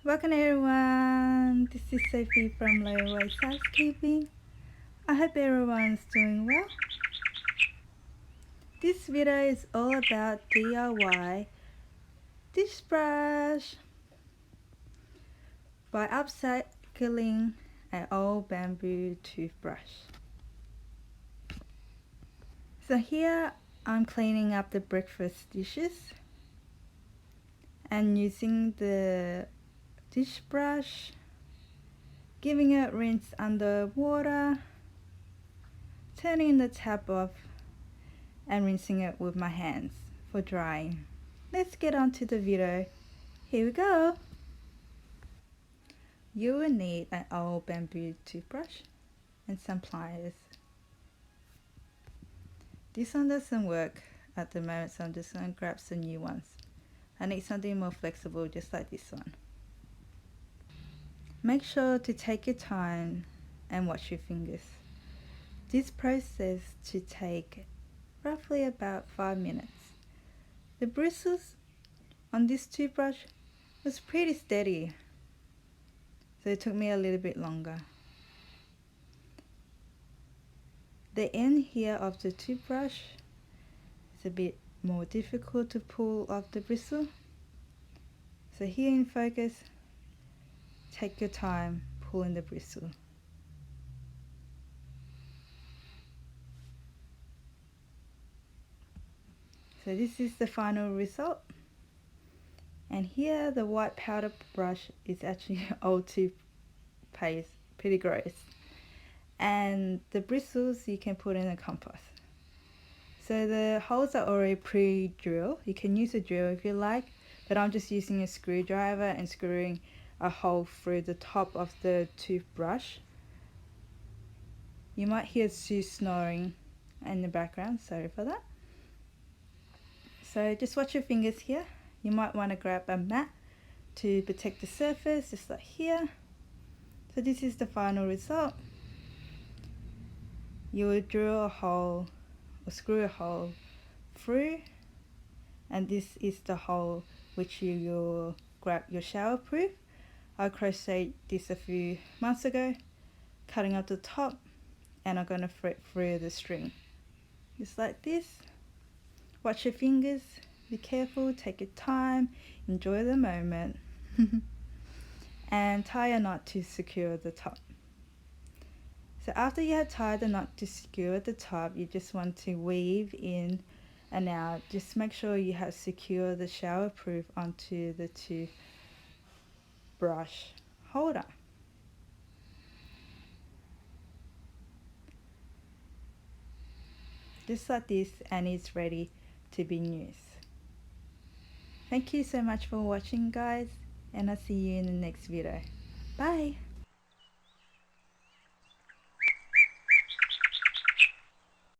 Welcome everyone, this is Sophy from Lowwaste Housekeeping. I hope everyone's doing well. This video is all about DIY dish brush by upcycling an old bamboo toothbrush. So here I'm cleaning up the breakfast dishes and using the dish brush, giving it a rinse under water, turning the tap off and rinsing it with my hands for drying. Let's get on to the video. Here we go. You will need an old bamboo toothbrush and some pliers. This one doesn't work at the moment, so I'm just going to grab some new ones. I need something more flexible, just like this one. Make sure to take your time and watch your fingers. This process should take roughly about 5 minutes. The bristles on this toothbrush was pretty steady, so it took me a little bit longer. The end here of the toothbrush is a bit more difficult to pull off the bristle. So here in focus, take your time pulling the bristle. So this is the final result. And here the white powder brush is actually old toothpaste, pretty gross. And the bristles you can put in the compost. So the holes are already pre-drilled. You can use a drill if you like, but I'm just using a screwdriver and screwing a hole through the top of the toothbrush. You might hear Sue snoring in the background, sorry for that. So just watch your fingers here. You might want to grab a mat to protect the surface, just like here. So this is the final result. You will drill a hole or screw a hole through, and this is the hole which you will grab your shower proof. I crocheted this a few months ago, cutting up the top, and I'm going to thread through the string. Just like this. Watch your fingers, be careful, take your time, enjoy the moment, and tie a knot to secure the top. So after you have tied the knot to secure the top, you just want to weave in and out. Just make sure you have secured the shower proof onto the toothbrush holder. Just like this, and it's ready to be used. Thank you so much for watching, guys, and I'll see you in the next video. Bye.